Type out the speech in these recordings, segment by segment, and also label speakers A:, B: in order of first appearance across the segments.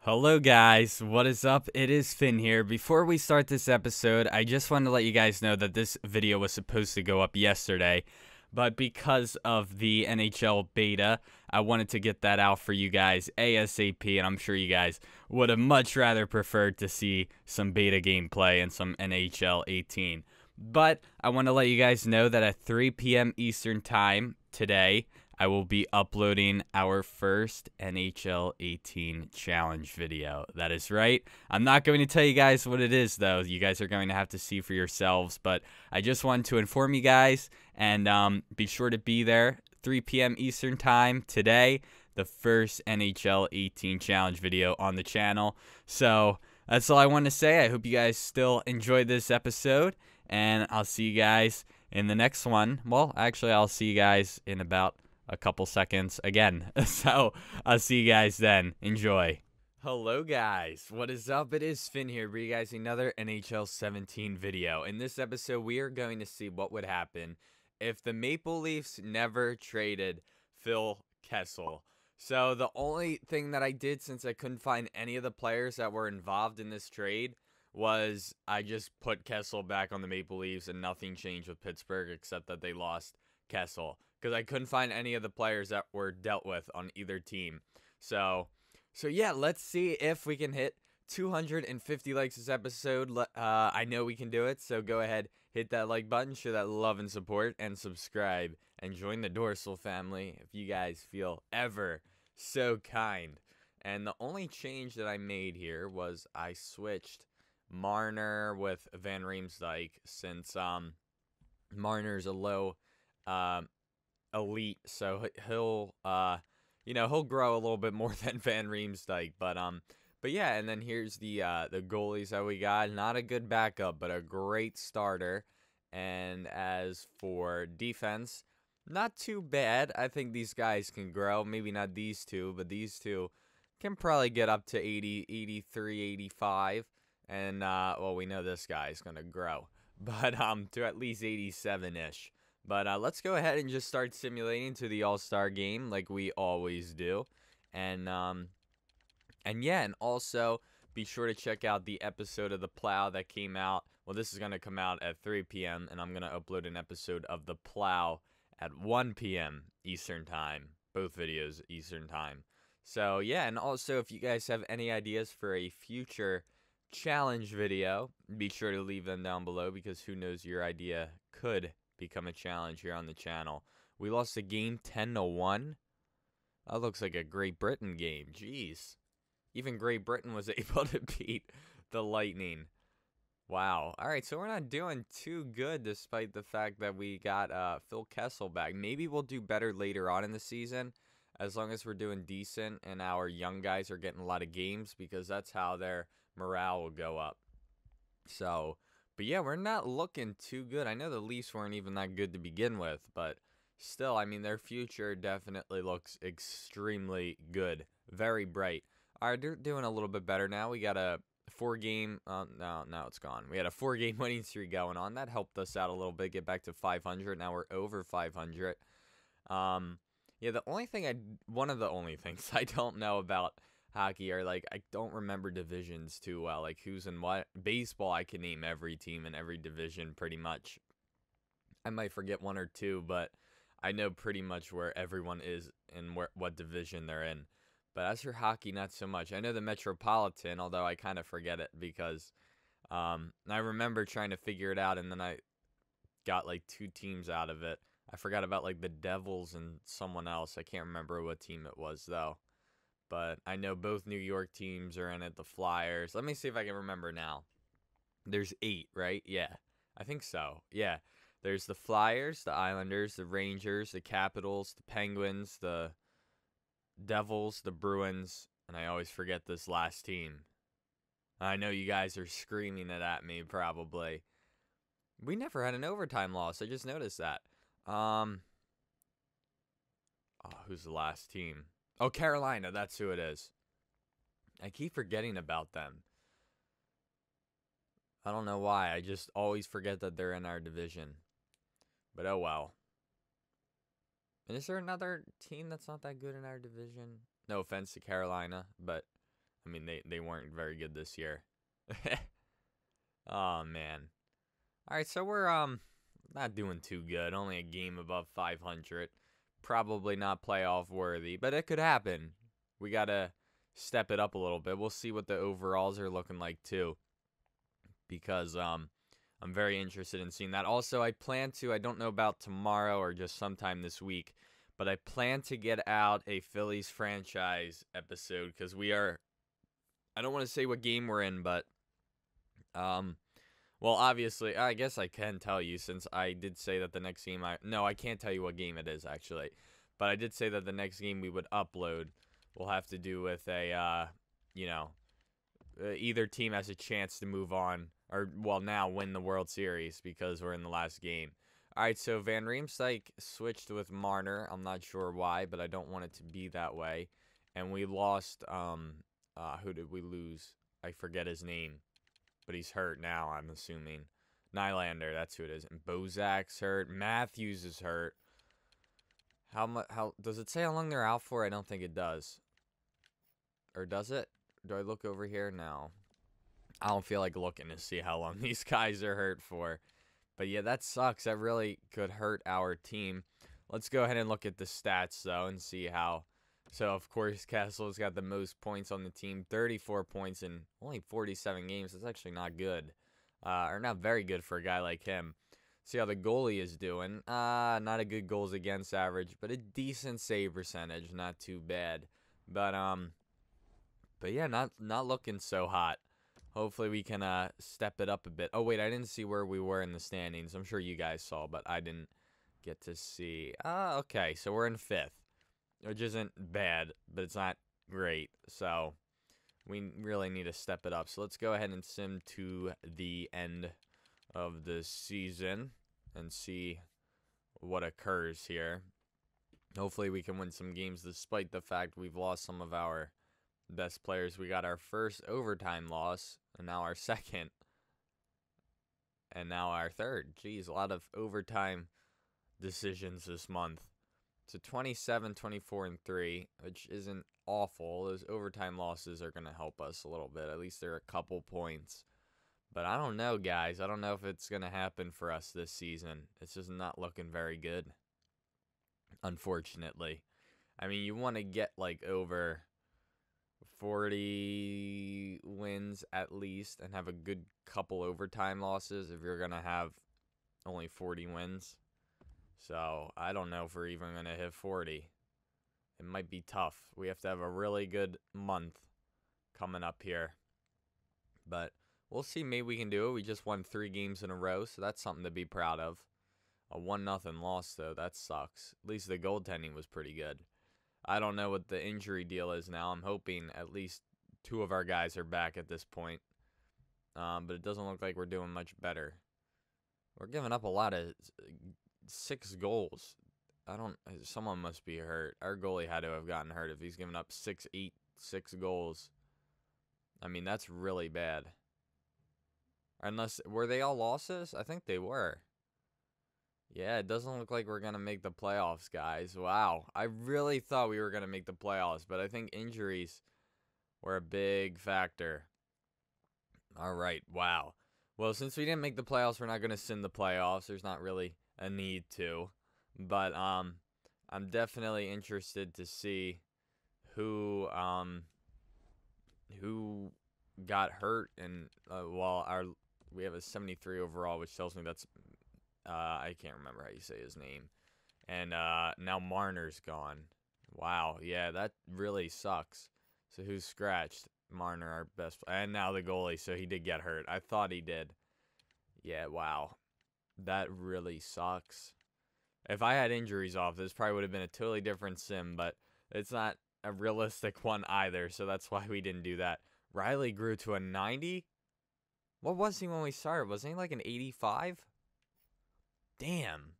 A: Hello guys, what is up? It is Finn here. Before we start this episode, I just wanted to let you guys know that this video was supposed to go up yesterday, but because of the NHL beta, I wanted to get that out for you guys ASAP, and I'm sure you guys would have much rather preferred to see some beta gameplay and some NHL 18. But I want to let you guys know that at 3 p.m. Eastern Time today, I will be uploading our first NHL 18 challenge video. That is right. I'm not going to tell you guys what it is, though. You guys are going to have to see for yourselves. But I just wanted to inform you guys, and be sure to be there 3 p.m. Eastern Time today. The first NHL 18 challenge video on the channel. So that's all I want to say. I hope you guys still enjoyed this episode, and I'll see you guys in the next one. Well, actually, I'll see you guys in about a couple seconds again. So I'll see you guys then. Enjoy. Hello guys, what is up? It is Finn here, bringing you guys another NHL 17 video. In this episode, we are going to see what would happen if the Maple Leafs never traded Phil Kessel. So the only thing that I did, since I couldn't find any of the players that were involved in this trade, was I just put Kessel back on the Maple Leafs, and nothing changed with Pittsburgh except that they lost Kessel, because I couldn't find any of the players that were dealt with on either team. So yeah, let's see if we can hit 250 likes this episode. I know we can do it, so go ahead, hit that like button, show that love and support, and subscribe, and join the Dorsal family if you guys feel ever so kind. And the only change that I made here was I switched Marner with Van Riemsdyk, since Marner's a low elite, so he'll he'll grow a little bit more than Van Riemsdyk, but yeah. And then here's the goalies that we got. Not a good backup, but a great starter. And as for defense, not too bad. I think these guys can grow. Maybe not these two, but these two can probably get up to 80, 83, 85. And well, we know this guy is gonna grow, but to at least 87-ish. But let's go ahead and just start simulating to the All-Star game like we always do. And yeah, and also be sure to check out the episode of The Plow that came out. Well, this is going to come out at 3 p.m. and I'm going to upload an episode of The Plow at 1 p.m. Eastern Time. Both videos Eastern Time. So yeah, and also if you guys have any ideas for a future challenge video, be sure to leave them down below, because who knows, your idea could become a challenge here on the channel. We lost the game 10-1. That looks like a Great Britain game. Jeez. Even Great Britain was able to beat the Lightning. Wow. Alright, so we're not doing too good despite the fact that we got Phil Kessel back. Maybe we'll do better later on in the season, as long as we're doing decent and our young guys are getting a lot of games, because that's how their morale will go up. So, but yeah, we're not looking too good. I know the Leafs weren't even that good to begin with, but still, I mean, their future definitely looks extremely good. Very bright. All right, they're doing a little bit better now. We got a 4-game, no, it's gone. We had a 4-game winning streak going on. That helped us out a little bit, get back to 500. Now we're over 500. Yeah, one of the only things I don't know about hockey are, like, I don't remember divisions too well, like who's in what. Baseball, I can name every team in every division pretty much. I might forget one or two, but I know pretty much where everyone is and what division they're in. But as for hockey, not so much. I know the Metropolitan, although I kind of forget it, because I remember trying to figure it out, and then I got like 2 teams out of it. I forgot about like the Devils and someone else. I can't remember what team it was though. But I know both New York teams are in it, the Flyers. Let me see if I can remember now. There's 8, right? Yeah, I think so. Yeah, there's the Flyers, the Islanders, the Rangers, the Capitals, the Penguins, the Devils, the Bruins, and I always forget this last team. I know you guys are screaming it at me probably. We never had an overtime loss. I just noticed that. Oh, who's the last team? Oh, Carolina, that's who it is. I keep forgetting about them. I don't know why. I just always forget that they're in our division. But oh well. And is there another team that's not that good in our division? No offense to Carolina, but I mean, they weren't very good this year. Oh, man. All right, so we're not doing too good. Only a game above 500. Probably not playoff worthy, but it could happen. We got to step it up a little bit. We'll see what the overalls are looking like, too, because I'm very interested in seeing that. Also, I plan to, I don't know about tomorrow or just sometime this week, but I plan to get out a Phillies franchise episode because we are, I don't want to say what game we're in, but, well, obviously, I guess I can tell you since I did say that the next game, no, I can't tell you what game it is, actually, but I did say that the next game we would upload will have to do with a, you know, either team has a chance to move on, or, well, now win the World Series because we're in the last game. All right, so Van Riemsdyk switched with Marner. I'm not sure why, but I don't want it to be that way. And we lost, who did we lose? I forget his name, but he's hurt now, I'm assuming. Nylander, that's who it is. And Bozak's hurt. Matthews is hurt. How does it say how long they're out for? I don't think it does. Or does it? Do I look over here? No. I don't feel like looking to see how long these guys are hurt for. But yeah, that sucks. That really could hurt our team. Let's go ahead and look at the stats, though, and see how. So, of course, Kessel's got the most points on the team. 34 points in only 47 games. That's actually not good. Or not very good for a guy like him. See how the goalie is doing. Not a good goals against average, but a decent save percentage. Not too bad. But yeah, not looking so hot. Hopefully we can step it up a bit. Oh, wait, I didn't see where we were in the standings. I'm sure you guys saw, but I didn't get to see. Okay, so we're in 5th, which isn't bad, but it's not great. So we really need to step it up. So let's go ahead and sim to the end of the season and see what occurs here. Hopefully we can win some games despite the fact we've lost some of our best players. We got our first overtime loss, and now our second, and now our third. Jeez, a lot of overtime decisions this month. So 27, 24, and 3, which isn't awful. Those overtime losses are going to help us a little bit. At least they're a couple points. But I don't know, guys. I don't know if it's going to happen for us this season. It's just not looking very good, unfortunately. I mean, you want to get, like, over 40 wins at least and have a good couple overtime losses if you're going to have only 40 wins. So I don't know if we're even going to hit 40. It might be tough. We have to have a really good month coming up here. But we'll see. Maybe we can do it. We just won 3 games in a row, so that's something to be proud of. A 1-0 loss, though. That sucks. At least the goaltending was pretty good. I don't know what the injury deal is now. I'm hoping at least 2 of our guys are back at this point. But it doesn't look like we're doing much better. We're giving up a lot of 6 goals. Someone must be hurt. Our goalie had to have gotten hurt if he's giving up 6 goals. I mean, that's really bad. Unless, were they all losses? I think they were. Yeah, it doesn't look like we're going to make the playoffs, guys. Wow. I really thought we were going to make the playoffs, but I think injuries were a big factor. All right. Wow. Well, since we didn't make the playoffs, we're not going to sim the playoffs. There's not really a need to. But I'm definitely interested to see who got hurt. And, we have a 73 overall, which tells me that's... I can't remember how you say his name. And now Marner's gone. Wow, yeah, that really sucks. So who's scratched? Marner, our best player. And now the goalie, so he did get hurt. I thought he did. Yeah, wow. That really sucks. If I had injuries off, this probably would have been a totally different sim, but it's not a realistic one either, so that's why we didn't do that. Riley grew to a 90? What was he when we started? Wasn't he like an 85? Damn.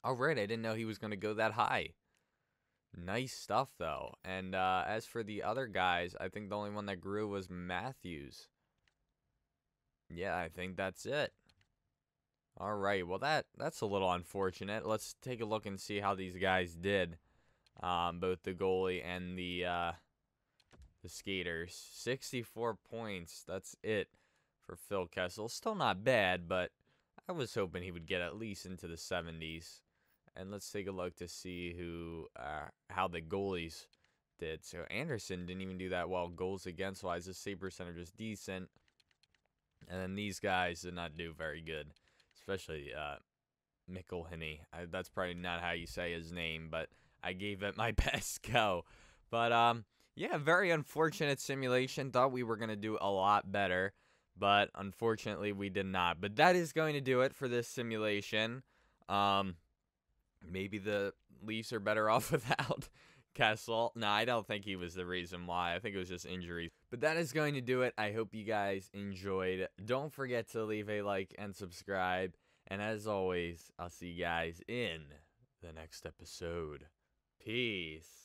A: All right, I didn't know he was going to go that high. Nice stuff, though. And as for the other guys, I think the only one that grew was Matthews. Yeah, I think that's it. All right, well, that's a little unfortunate. Let's take a look and see how these guys did. Both the goalie and the the Skaters. 64 points. That's it for Phil Kessel. Still not bad, but I was hoping he would get at least into the 70s. And let's take a look to see how the goalies did. So Anderson didn't even do that well. Goals against wise, the save percentage is decent. And then these guys did not do very good, especially Mickelhenney. That's probably not how you say his name, but I gave it my best go. But yeah, very unfortunate simulation. Thought we were going to do a lot better, but unfortunately we did not. But that is going to do it for this simulation. Maybe the Leafs are better off without Kessel. No, I don't think he was the reason why. I think it was just injuries. But that is going to do it. I hope you guys enjoyed. Don't forget to leave a like and subscribe. And as always, I'll see you guys in the next episode. Peace.